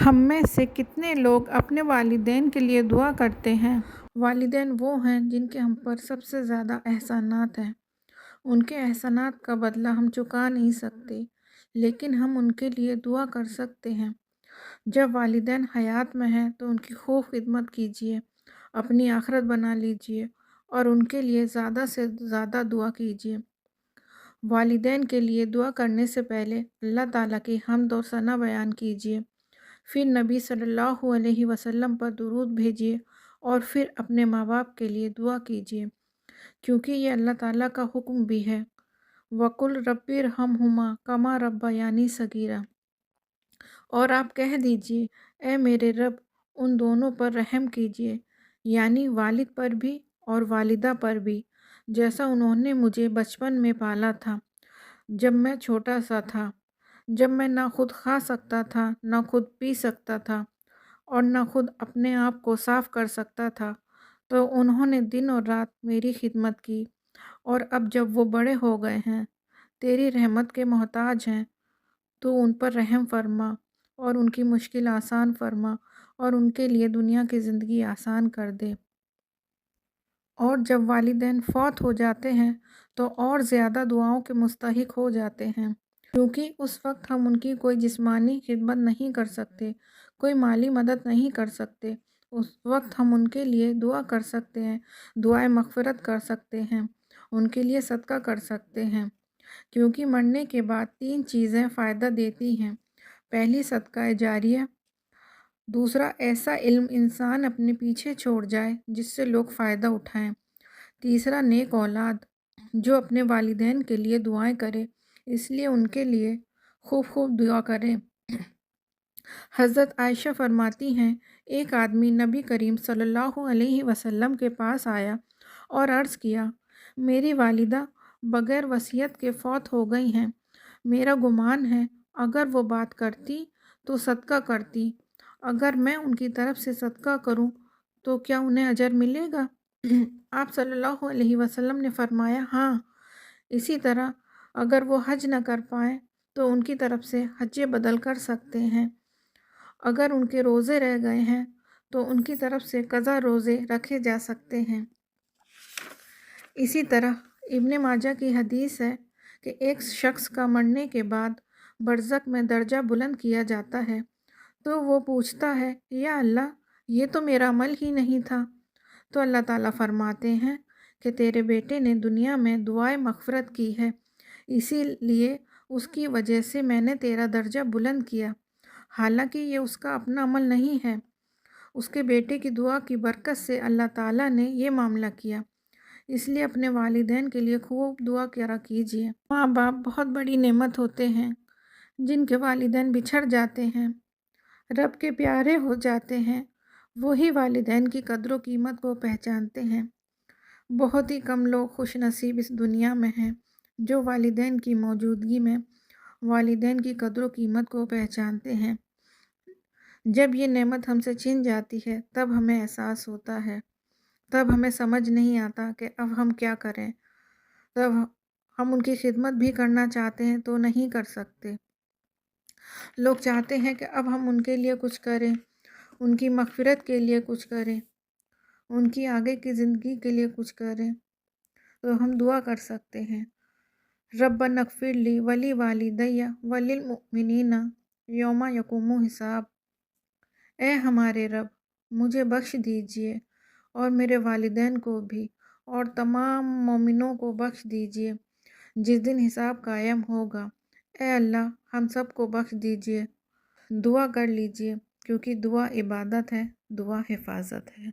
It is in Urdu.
ہم میں سے کتنے لوگ اپنے والدین کے لیے دعا کرتے ہیں؟ والدین وہ ہیں جن کے ہم پر سب سے زیادہ احسانات ہیں۔ ان کے احسانات کا بدلہ ہم چکا نہیں سکتے، لیکن ہم ان کے لیے دعا کر سکتے ہیں۔ جب والدین حیات میں ہیں تو ان کی خوب خدمت کیجیے، اپنی آخرت بنا لیجیے اور ان کے لیے زیادہ سے زیادہ دعا کیجیے۔ والدین کے لیے دعا کرنے سے پہلے اللہ تعالیٰ کی حمد و ثنا بیان کیجیے، پھر نبی صلی اللہ علیہ وسلم پر درود بھیجیے اور پھر اپنے ماں باپ کے لیے دعا کیجیے، کیونکہ یہ اللہ تعالیٰ کا حکم بھی ہے۔ وَقُلْ رَبِّ ارْحَمْہُمَا كَمَا رَبَّيَانِي صَغِيرًا، اور آپ کہہ دیجئے اے میرے رب ان دونوں پر رحم کیجیے، یعنی والد پر بھی اور والدہ پر بھی، جیسا انہوں نے مجھے بچپن میں پالا تھا، جب میں چھوٹا سا تھا، جب میں نہ خود کھا سکتا تھا، نہ خود پی سکتا تھا اور نہ خود اپنے آپ کو صاف کر سکتا تھا، تو انہوں نے دن اور رات میری خدمت کی، اور اب جب وہ بڑے ہو گئے ہیں، تیری رحمت کے محتاج ہیں، تو ان پر رحم فرما اور ان کی مشکل آسان فرما اور ان کے لیے دنیا کی زندگی آسان کر دے۔ اور جب والدین فوت ہو جاتے ہیں تو اور زیادہ دعاؤں کے مستحق ہو جاتے ہیں، کیونکہ اس وقت ہم ان کی کوئی جسمانی خدمت نہیں کر سکتے، کوئی مالی مدد نہیں کر سکتے۔ اس وقت ہم ان کے لیے دعا کر سکتے ہیں، دعائے مغفرت کر سکتے ہیں، ان کے لیے صدقہ کر سکتے ہیں، کیونکہ مرنے کے بعد 3 چیزیں فائدہ دیتی ہیں۔ پہلی صدقہ جاریہ، دوسرا ایسا علم انسان اپنے پیچھے چھوڑ جائے جس سے لوگ فائدہ اٹھائیں، تیسرا نیک اولاد جو اپنے والدین کے لیے دعائیں کرے، اس لیے ان کے لیے خوب خوب دعا کریں۔ حضرت عائشہ فرماتی ہیں، ایک آدمی نبی کریم صلی اللہ علیہ وسلم کے پاس آیا اور عرض کیا، میری والدہ بغیر وصیت کے فوت ہو گئی ہیں، میرا گمان ہے اگر وہ بات کرتی تو صدقہ کرتی، اگر میں ان کی طرف سے صدقہ کروں تو کیا انہیں اجر ملے گا؟ آپ صلی اللہ علیہ وسلم نے فرمایا، ہاں۔ اسی طرح اگر وہ حج نہ کر پائیں تو ان کی طرف سے حج بدل کر سکتے ہیں، اگر ان کے روزے رہ گئے ہیں تو ان کی طرف سے قضا روزے رکھے جا سکتے ہیں۔ اسی طرح ابن ماجہ کی حدیث ہے کہ ایک شخص کا مرنے کے بعد برزخ میں درجہ بلند کیا جاتا ہے، تو وہ پوچھتا ہے، یا اللہ، یہ تو میرا عمل ہی نہیں تھا، تو اللہ تعالیٰ فرماتے ہیں کہ تیرے بیٹے نے دنیا میں دعائے مغفرت کی ہے، اسی لیے اس کی وجہ سے میں نے تیرا درجہ بلند کیا، حالانکہ یہ اس کا اپنا عمل نہیں ہے، اس کے بیٹے کی دعا کی برکت سے اللہ تعالیٰ نے یہ معاملہ کیا، اس لیے اپنے والدین کے لیے خوب دعا کرا کیجیے۔ ماں باپ بہت بڑی نعمت ہوتے ہیں، جن کے والدین بچھڑ جاتے ہیں، رب کے پیارے ہو جاتے ہیں، وہی والدین کی قدر و قیمت کو پہچانتے ہیں۔ بہت ہی کم لوگ خوش نصیب اس دنیا میں ہیں جو والدین کی موجودگی میں والدین کی قدر و قیمت کو پہچانتے ہیں۔ جب یہ نعمت ہم سے چھن جاتی ہے تب ہمیں احساس ہوتا ہے، تب ہمیں سمجھ نہیں آتا کہ اب ہم کیا کریں، تب ہم ان کی خدمت بھی کرنا چاہتے ہیں تو نہیں کر سکتے۔ لوگ چاہتے ہیں کہ اب ہم ان کے لیے کچھ کریں، ان کی مغفرت کے لیے کچھ کریں، ان کی آگے کی زندگی کے لیے کچھ کریں، تو ہم دعا کر سکتے ہیں، ربنا اغفر لی ولی والدی وللمؤمنین یوم یقوم الحساب، اے ہمارے رب مجھے بخش دیجئے اور میرے والدین کو بھی اور تمام مومنوں کو بخش دیجئے جس دن حساب قائم ہوگا۔ اے اللہ ہم سب کو بخش دیجئے۔ دعا کر لیجئے، کیونکہ دعا عبادت ہے، دعا حفاظت ہے۔